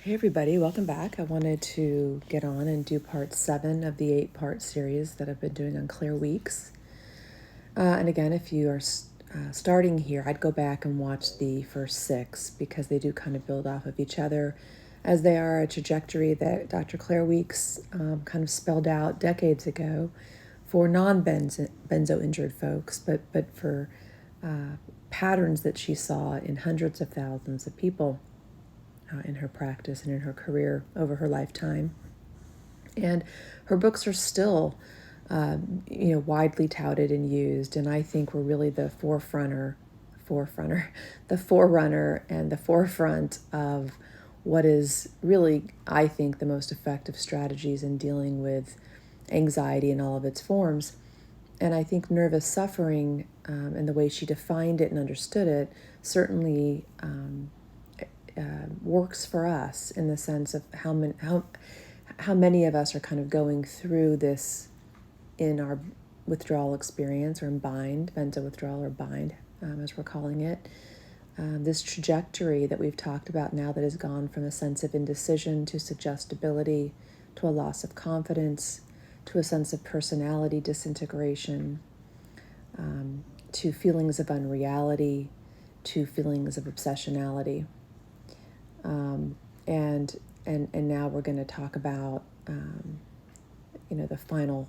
Hey everybody, welcome back. I wanted to get on and do part 7 of the 8-part series that I've been doing on Clear Weeks. And again, if you are starting here, I'd go back and watch the first 6 because they do kind of build off of each other, as they are a trajectory that Dr. Claire Weeks kind of spelled out decades ago for non-benzo injured folks, but for patterns that she saw in hundreds of thousands of people in her practice and in her career over her lifetime. And her books are still, widely touted and used. And I think were really the forerunner, the forerunner and the forefront of what is really, I think, the most effective strategies in dealing with anxiety in all of its forms. And I think nervous suffering and the way she defined it and understood it certainly works for us in the sense of how many of us are kind of going through this in our withdrawal experience, or in bind, benzo withdrawal, or bind, as we're calling it. This trajectory that we've talked about now, that has gone from a sense of indecision to suggestibility, to a loss of confidence, to a sense of personality disintegration, to feelings of unreality, to feelings of obsessionality. And now we're going to talk about the final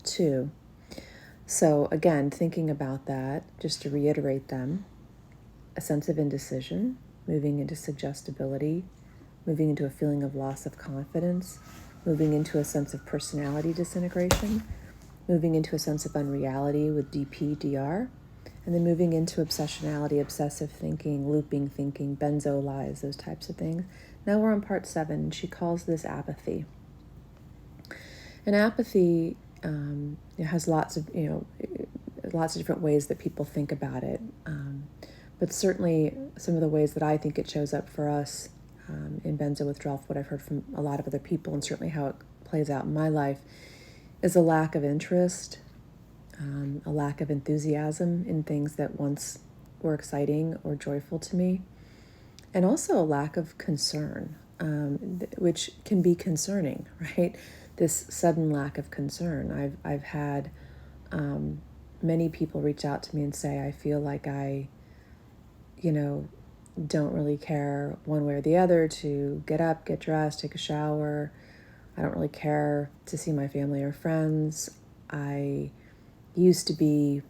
2. So again, thinking about that, just to reiterate them: a sense of indecision, moving into suggestibility, moving into a feeling of loss of confidence, moving into a sense of personality disintegration, moving into a sense of unreality with DPDR, and then moving into obsessionality, obsessive thinking, looping thinking, benzo lies, those types of things. Now we're on part 7. She calls this apathy. And apathy has lots of different ways that people think about it. But certainly some of the ways that I think it shows up for us in benzo withdrawal, what I've heard from a lot of other people, and certainly how it plays out in my life, is a lack of interest, a lack of enthusiasm in things that once were exciting or joyful to me, and also a lack of concern, which can be concerning, right? This sudden lack of concern. I've had many people reach out to me and say, I feel like I, don't really care one way or the other to get up, get dressed, take a shower. I don't really care to see my family or friends. I used to be,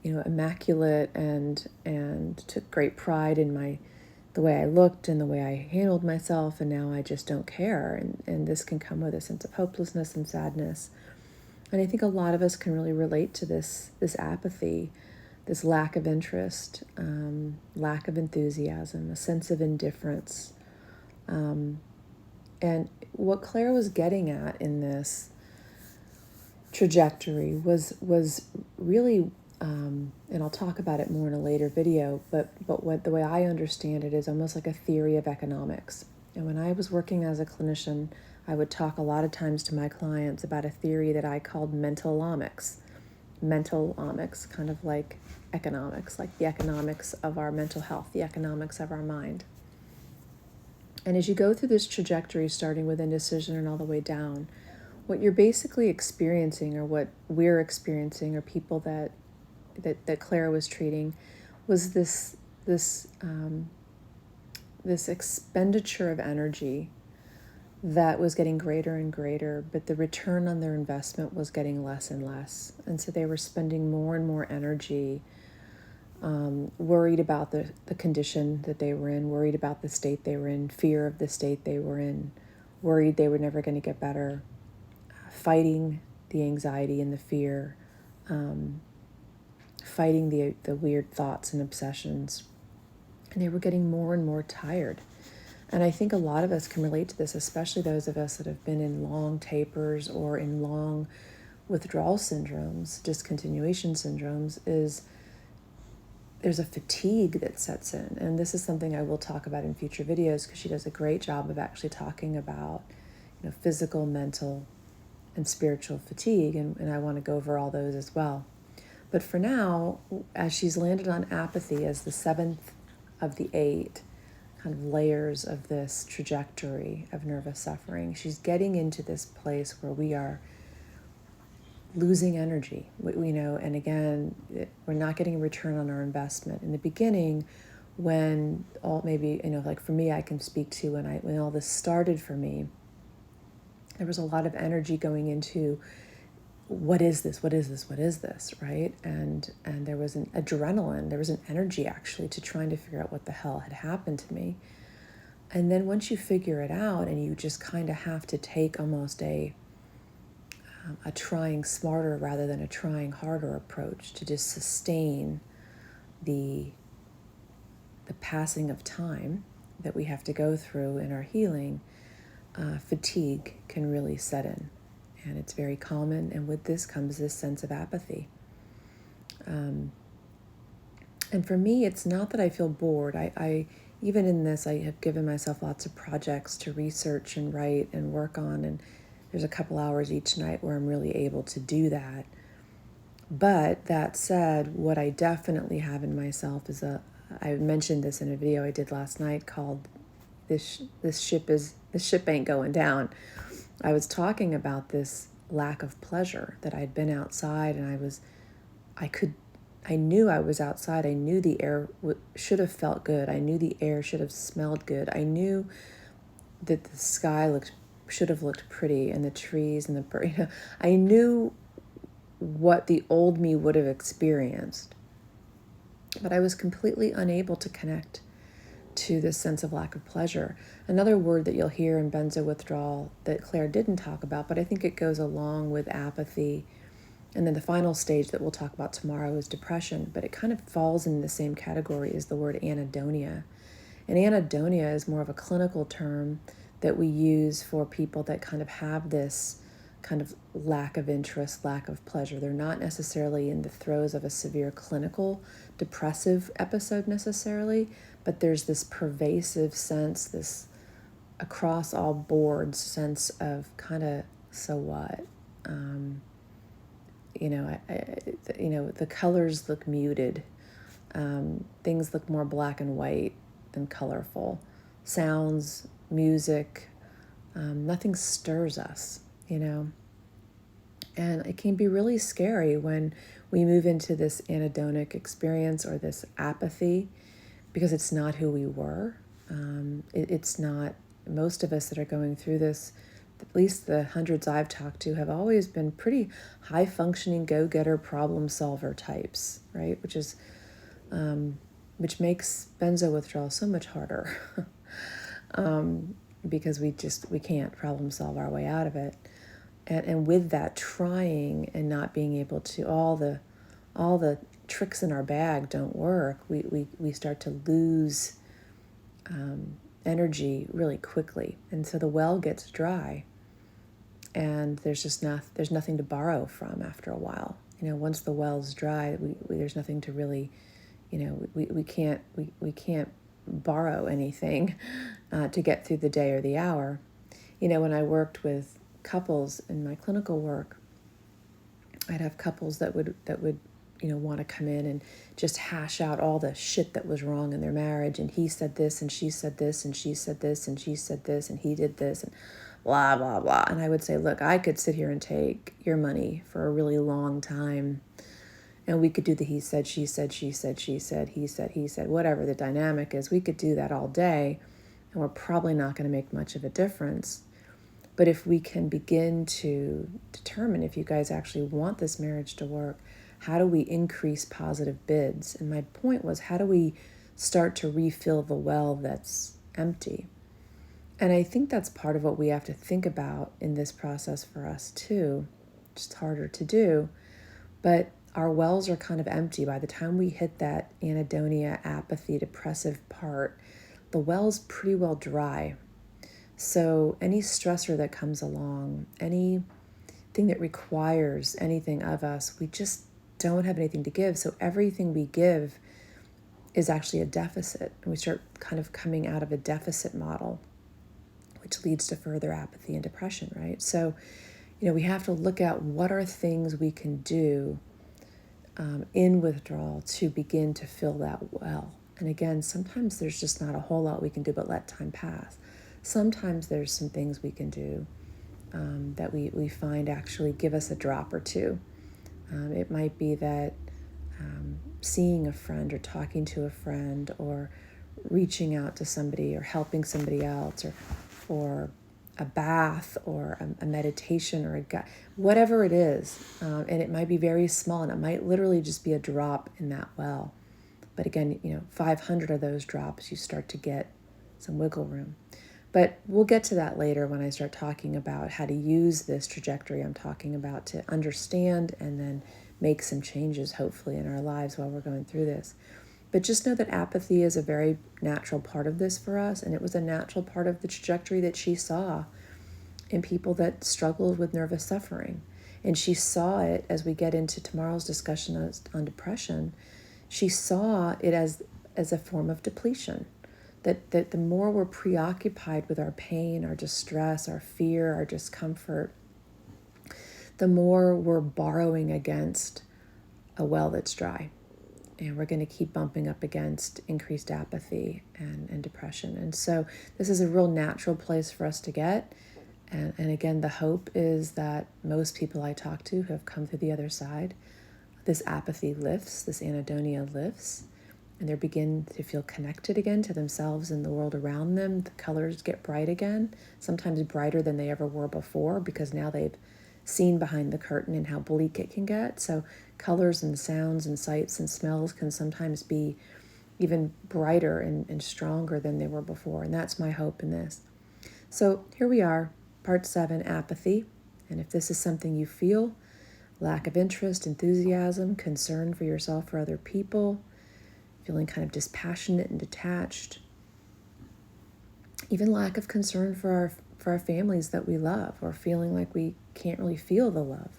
immaculate and took great pride in the way I looked and the way I handled myself, and now I just don't care. And this can come with a sense of hopelessness and sadness. And I think a lot of us can really relate to this apathy, this lack of interest, lack of enthusiasm, a sense of indifference. And what Claire was getting at in this trajectory was really, and I'll talk about it more in a later video, but what the way I understand it is almost like a theory of economics. And when I was working as a clinician, I would talk a lot of times to my clients about a theory that I called mental omics. Mental omics, kind of like economics, like the economics of our mental health, the economics of our mind. And as you go through this trajectory, starting with indecision and all the way down, what you're basically experiencing, or what we're experiencing, or people that Claire was treating, was this expenditure of energy that was getting greater and greater, but the return on their investment was getting less and less. And so they were spending more and more energy, worried about the condition that they were in, worried about the state they were in, fear of the state they were in, worried they were never going to get better, fighting the anxiety and the fear, fighting the weird thoughts and obsessions. And they were getting more and more tired. And I think a lot of us can relate to this, especially those of us that have been in long tapers or in long withdrawal syndromes, discontinuation syndromes, is there's a fatigue that sets in. And this is something I will talk about in future videos, because she does a great job of actually talking about physical, mental, and spiritual fatigue. And I want to go over all those as well. But for now, as she's landed on apathy as the 7th of the 8, kind of layers of this trajectory of nervous suffering. She's getting into this place where we are losing energy, and again, we're not getting a return on our investment. In the beginning, when like for me, I can speak to when all this started for me, there was a lot of energy going into what is this, right? And there was an adrenaline, there was an energy actually to trying to figure out what the hell had happened to me. And then once you figure it out, and you just kind of have to take almost a trying smarter rather than a trying harder approach to just sustain the passing of time that we have to go through in our healing, fatigue can really set in. And it's very common, and with this comes this sense of apathy. And for me, it's not that I feel bored. I even in this, I have given myself lots of projects to research and write and work on, and there's a couple hours each night where I'm really able to do that. But that said, what I definitely have in myself is I mentioned this in a video I did last night called this ship ain't going down. I was talking about this lack of pleasure, that I'd been outside and I knew I was outside. I knew the air should have felt good. I knew the air should have smelled good. I knew that the sky should have looked pretty, and the trees and the bird. I knew what the old me would have experienced, but I was completely unable to connect to this sense of lack of pleasure. Another word that you'll hear in benzo withdrawal that Claire didn't talk about, but I think it goes along with apathy. And then the final stage that we'll talk about tomorrow is depression, but it kind of falls in the same category as the word anhedonia. And anhedonia is more of a clinical term that we use for people that kind of have this kind of lack of interest, lack of pleasure. They're not necessarily in the throes of a severe clinical depressive episode necessarily, but there's this pervasive sense, this across all boards sense of kind of, so what? The colors look muted. Things look more black and white than colorful. Sounds, music, nothing stirs us, And it can be really scary when we move into this anhedonic experience or this apathy, because it's not who we were. It's not, most of us that are going through this, at least the hundreds I've talked to, have always been pretty high-functioning, go-getter, problem-solver types, right? Which makes benzo withdrawal so much harder, because we can't problem-solve our way out of it. And with that trying and not being able to, all the tricks in our bag don't work. We start to lose energy really quickly, and so the well gets dry, and there's nothing to borrow from after a while. Once the well's dry, there's nothing to really, we can't borrow anything to get through the day or the hour. When I worked with couples in my clinical work, I'd have couples that would want to come in and just hash out all the shit that was wrong in their marriage, and he said this and she said this and she said this and she said this and he did this and blah blah blah. And I would say, look, I could sit here and take your money for a really long time, and we could do the he said, she said, she said, she said, he said, whatever the dynamic is, we could do that all day, and we're probably not going to make much of a difference. But if we can begin to determine, if you guys actually want this marriage to work, how do we increase positive bids? And my point was, how do we start to refill the well that's empty? And I think that's part of what we have to think about in this process for us too. Just harder to do. But our wells are kind of empty. By the time we hit that anhedonia, apathy, depressive part, the well's pretty well dry. So any stressor that comes along, anything that requires anything of us, we just don't have anything to give. So everything we give is actually a deficit. And we start kind of coming out of a deficit model, which leads to further apathy and depression, right? So, we have to look at what are things we can do in withdrawal to begin to fill that well. And again, sometimes there's just not a whole lot we can do but let time pass. Sometimes there's some things we can do that we find actually give us a drop or two. It might be that seeing a friend or talking to a friend or reaching out to somebody or helping somebody else or a bath or a meditation or whatever it is. And it might be very small, and it might literally just be a drop in that well. But again, 500 of those drops, you start to get some wiggle room. But we'll get to that later when I start talking about how to use this trajectory I'm talking about to understand and then make some changes, hopefully, in our lives while we're going through this. But just know that apathy is a very natural part of this for us, and it was a natural part of the trajectory that she saw in people that struggled with nervous suffering. And she saw it, as we get into tomorrow's discussion on depression, she saw it as a form of depletion. That the more we're preoccupied with our pain, our distress, our fear, our discomfort, the more we're borrowing against a well that's dry. And we're going to keep bumping up against increased apathy and depression. And so this is a real natural place for us to get. And again, the hope is that most people I talk to who have come through the other side, this apathy lifts, this anhedonia lifts, and they begin to feel connected again to themselves and the world around them. The colors get bright again, sometimes brighter than they ever were before, because now they've seen behind the curtain and how bleak it can get. So colors and sounds and sights and smells can sometimes be even brighter and stronger than they were before. And that's my hope in this. So here we are, part 7, apathy. And if this is something you feel, lack of interest, enthusiasm, concern for yourself or other people, feeling kind of dispassionate and detached, even lack of concern for our families that we love, or feeling like we can't really feel the love.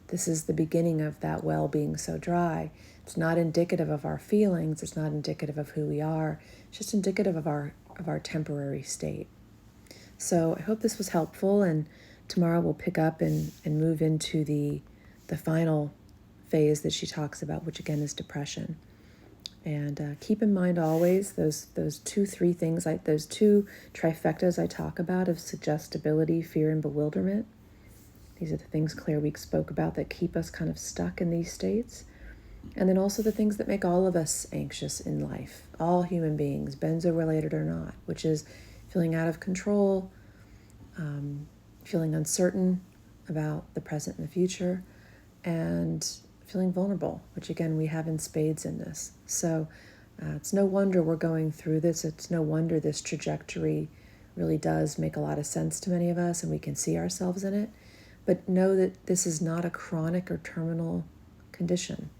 This is the beginning of that well being so dry. It's not indicative of our feelings. It's not indicative of who we are. It's just indicative of our temporary state. So I hope this was helpful, and tomorrow we'll pick up and move into the final phase that she talks about, which again is depression. And keep in mind always those 2-3 things, like those 2 trifectas I talk about of suggestibility, fear, and bewilderment. These are the things Claire Week spoke about that keep us kind of stuck in these states. And then also the things that make all of us anxious in life, all human beings, benzo related or not, which is feeling out of control, feeling uncertain about the present and the future, and feeling vulnerable, which again we have in spades in this. So it's no wonder we're going through this. It's no wonder this trajectory really does make a lot of sense to many of us, and we can see ourselves in it. But know that this is not a chronic or terminal condition.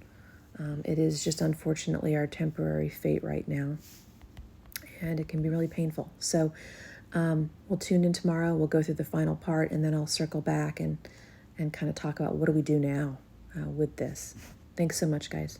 It is just unfortunately our temporary fate right now, and it can be really painful. So we'll tune in tomorrow. We'll go through the final part, and then I'll circle back and kind of talk about what do we do now with this. Thanks so much, guys.